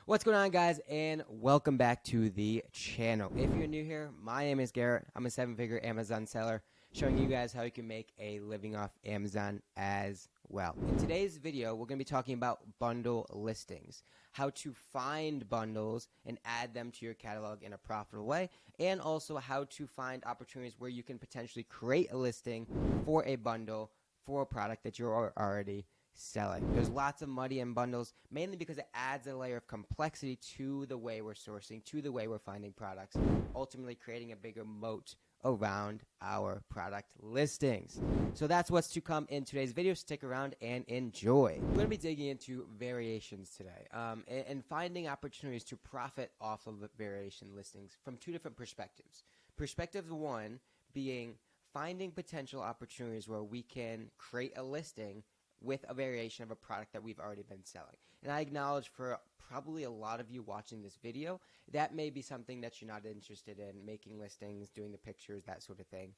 What's going on, guys, and welcome back to the channel. If you're new here, my name is Garrett. I'm a 7-figure Amazon seller showing you guys how you can make a living off Amazon as well. In today's video, we're going to be talking about bundle listings, how to find bundles and add them to your catalog in a profitable way, and also how to find opportunities where you can potentially create a listing for a bundle for a product that you're already selling. There's lots of money in bundles, mainly because it adds a layer of complexity to the way we're sourcing, to the way we're finding products, ultimately creating a bigger moat around our product listings. So that's what's to come in today's video. Stick around and enjoy. We're going to be digging into variations today and finding opportunities to profit off of variation listings from two different perspectives. Perspective one being finding potential opportunities where we can create a listing with a variation of a product that we've already been selling. And I acknowledge for probably a lot of you watching this video, that may be something that you're not interested in, making listings, doing the pictures, that sort of thing.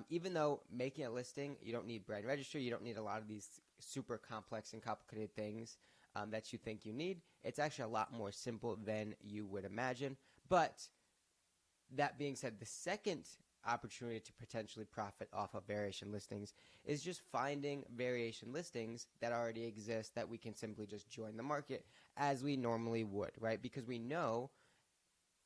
Even though making a listing, you don't need brand registry, you don't need a lot of these super complex and complicated things that you think you need. It's actually a lot more simple than you would imagine. But that being said, the second opportunity to potentially profit off of variation listings is just finding variation listings that already exist that we can simply just join the market as we normally would, right? Because we know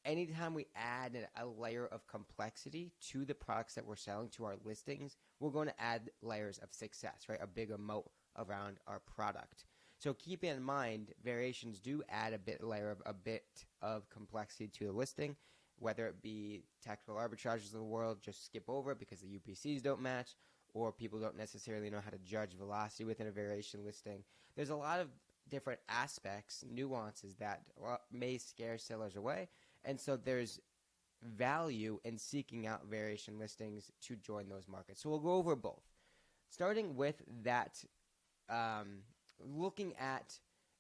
anytime we add a layer of complexity to the products that we're selling, to our listings, we're going to add layers of success, right? A bigger moat around our product. So keep in mind, variations do add a bit of complexity to the listing, whether it be tactical arbitrages of the world, just skip over it because the UPCs don't match, or people don't necessarily know how to judge velocity within a variation listing. There's a lot of different aspects, nuances that may scare sellers away, and so there's value in seeking out variation listings to join those markets. So we'll go over both. Starting with that, looking at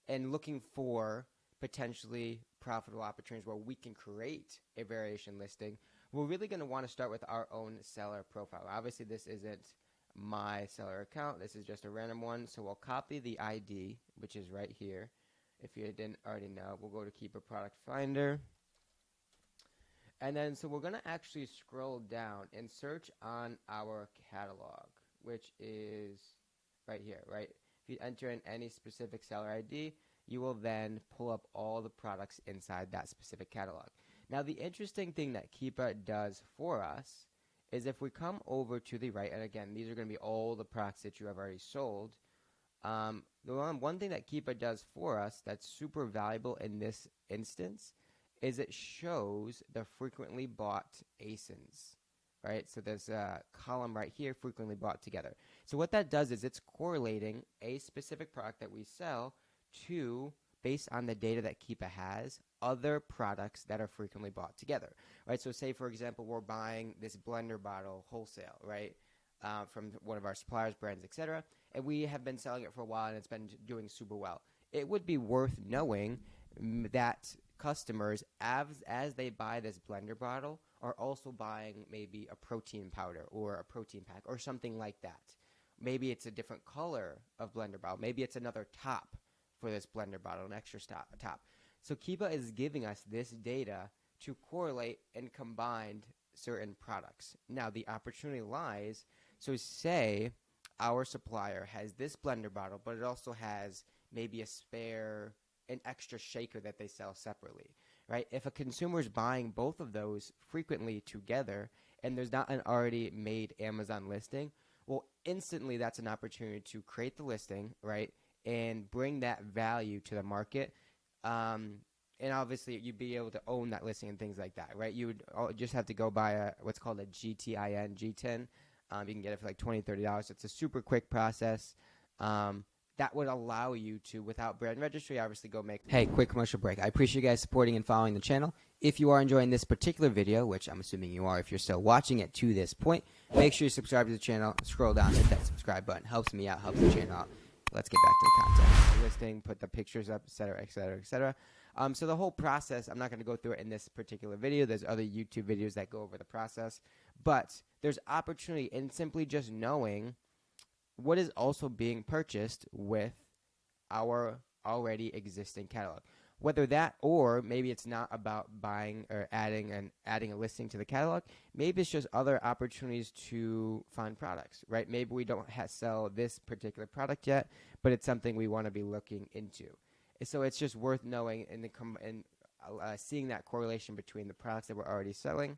and looking for potentially profitable opportunities where we can create a variation listing, we're really going to want to start with our own seller profile. Obviously, this isn't my seller account. This is just a random one. So we'll copy the ID, which is right here. If you didn't already know, we'll go to Keep a Product Finder. And then, so we're going to actually scroll down and search on our catalog, which is right here, right? If you enter in any specific seller ID, you will then pull up all the products inside that specific catalog. Now, the interesting thing that Keepa does for us is if we come over to the right, and again, these are going to be all the products that you have already sold. The one thing that Keepa does for us that's super valuable in this instance is it shows the frequently bought ASINs, right? So there's a column right here, frequently bought together. So what that does is it's correlating a specific product that we sell to, based on the data that Keepa has, other products that are frequently bought together, right? So say, for example, we're buying this blender bottle wholesale, right, from one of our suppliers, brands, etc., and we have been selling it for a while and it's been doing super well. It would be worth knowing that customers, as they buy this blender bottle, are also buying maybe a protein powder or a protein pack or something like that. Maybe it's a different color of blender bottle. Maybe it's another top for this blender bottle, an extra top. So Keepa is giving us this data to correlate and combine certain products. Now, the opportunity lies, so say our supplier has this blender bottle, but it also has maybe a spare, an extra shaker that they sell separately, right? If a consumer is buying both of those frequently together and there's not an already made Amazon listing, well, instantly that's an opportunity to create the listing, right, and bring that value to the market. And obviously, you'd be able to own that listing and things like that, right? You would just have to go buy what's called a GTIN, G10. You can get it for like $20, $30. It's a super quick process. That would allow you to, without brand registry, obviously go make... Hey, quick commercial break. I appreciate you guys supporting and following the channel. If you are enjoying this particular video, which I'm assuming you are if you're still watching it to this point, make sure you subscribe to the channel. Scroll down, hit that subscribe button. Helps me out, helps the channel out. Let's get back to the content. The listing, put the pictures up, etc., etc., etc. So the whole process, I'm not going to go through it in this particular video. There's other YouTube videos that go over the process. But there's opportunity in simply just knowing what is also being purchased with our already existing catalog. Whether that, or maybe it's not about buying or adding a listing to the catalog. Maybe it's just other opportunities to find products, right? Maybe we don't sell this particular product yet, but it's something we want to be looking into. So it's just worth knowing and seeing that correlation between the products that we're already selling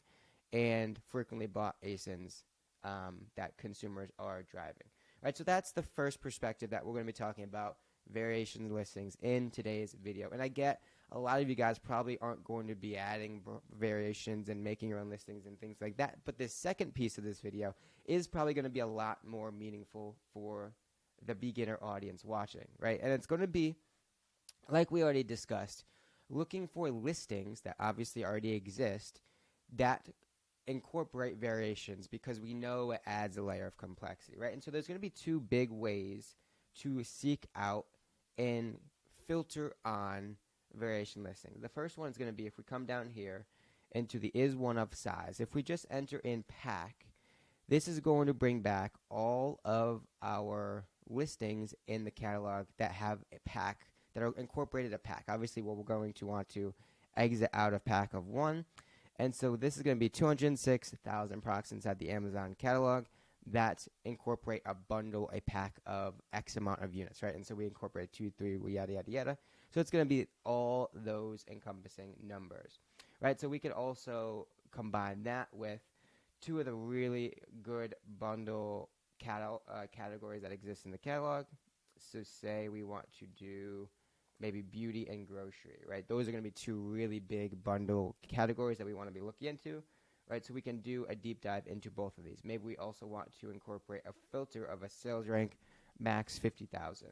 and frequently bought ASINs that consumers are driving. Right, so that's the first perspective that we're going to be talking about variation listings in today's video. And I get a lot of you guys probably aren't going to be adding variations and making your own listings and things like that. But this second piece of this video is probably going to be a lot more meaningful for the beginner audience watching, right? And it's going to be, like we already discussed, looking for listings that obviously already exist that incorporate variations, because we know it adds a layer of complexity, right? And so there's going to be two big ways to seek out and filter on variation listings. The first one is going to be, if we come down here into the is one of size, if we just enter in pack, this is going to bring back all of our listings in the catalog that have a pack, that are incorporated a pack. Obviously, we're going to want to exit out of pack of 1. And so this is going to be 206,000 products inside the Amazon catalog that incorporate a bundle, a pack of X amount of units, right? And so we incorporate 2, 3, yada, yada, yada. So it's going to be all those encompassing numbers, right? So we could also combine that with two of the really good bundle categories that exist in the catalog. So say we want to do maybe beauty and grocery, right? Those are going to be two really big bundle categories that we want to be looking into, right? So we can do a deep dive into both of these. Maybe we also want to incorporate a filter of a sales rank max 50,000.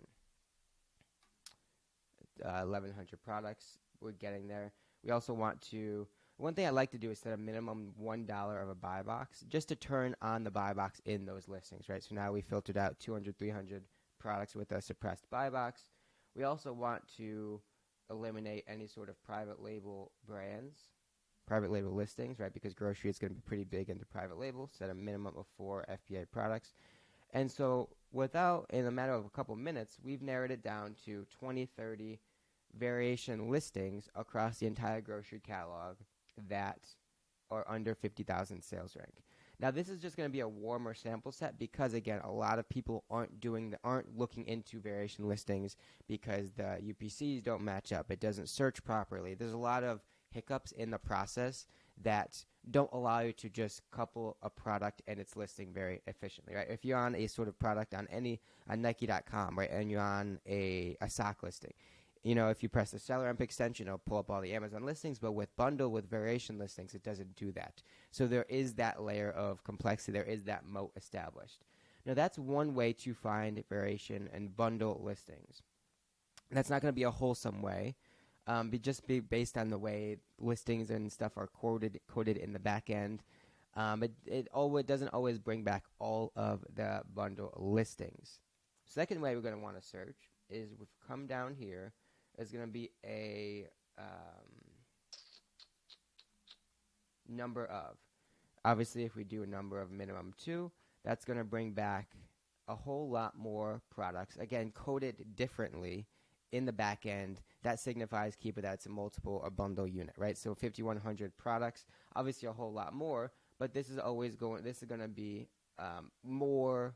1,100 products, we're getting there. We also want to, one thing I like to do is set a minimum $1 of a buy box just to turn on the buy box in those listings, right? So now we filtered out 200, 300 products with a suppressed buy box. We also want to eliminate any sort of private label brands, private label listings, right? Because grocery is going to be pretty big into private label, set a minimum of 4 FBA products. And so in a matter of a couple minutes, we've narrowed it down to 20, 30 variation listings across the entire grocery catalog that are under 50,000 sales rank. Now, this is just going to be a warmer sample set because, again, a lot of people aren't looking into variation listings because the UPCs don't match up. It doesn't search properly. There's a lot of hiccups in the process that don't allow you to just couple a product and its listing very efficiently, right? If you're on a sort of product on Nike.com, right, and you're on a sock listing, if you press the seller amp extension, it'll pull up all the Amazon listings, but with variation listings, it doesn't do that. So there is that layer of complexity. There is that moat established. Now, that's one way to find variation and bundle listings. That's not going to be a wholesome way, just be based on the way listings and stuff are coded in the back end. It doesn't always bring back all of the bundle listings. Second way we're going to want to search is we've come down here. Is going to be a number of. Obviously, if we do a number of minimum 2, that's going to bring back a whole lot more products. Again, coded differently in the back end. That signifies keep it as a multiple or bundle unit, right? So 5,100 products, obviously a whole lot more, but this is going to be more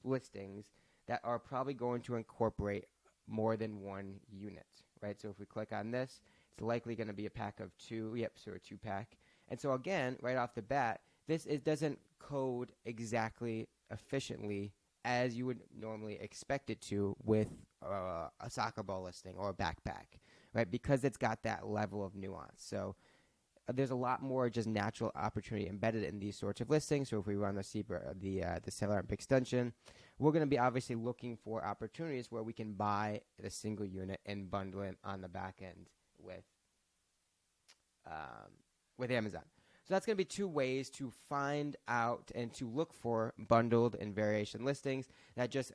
listings that are probably going to incorporate more than one unit, right? So if we click on this, it's likely going to be a pack of 2. Yep, so a 2-pack. And so again, right off the bat, it doesn't code exactly efficiently as you would normally expect it to with a soccer ball listing or a backpack, right? Because it's got that level of nuance. So there's a lot more just natural opportunity embedded in these sorts of listings. So if we run the seller amp extension, we're going to be obviously looking for opportunities where we can buy the single unit and bundle it on the back end with Amazon. So that's going to be two ways to find out and to look for bundled and variation listings that just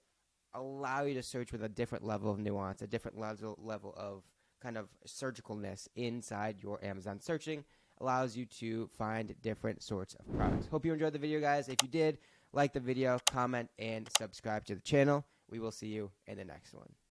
allow you to search with a different level of nuance, a different level of kind of surgicalness inside your Amazon searching. Allows you to find different sorts of products. Hope you enjoyed the video, guys. If you did, like the video, comment, and subscribe to the channel. We will see you in the next one.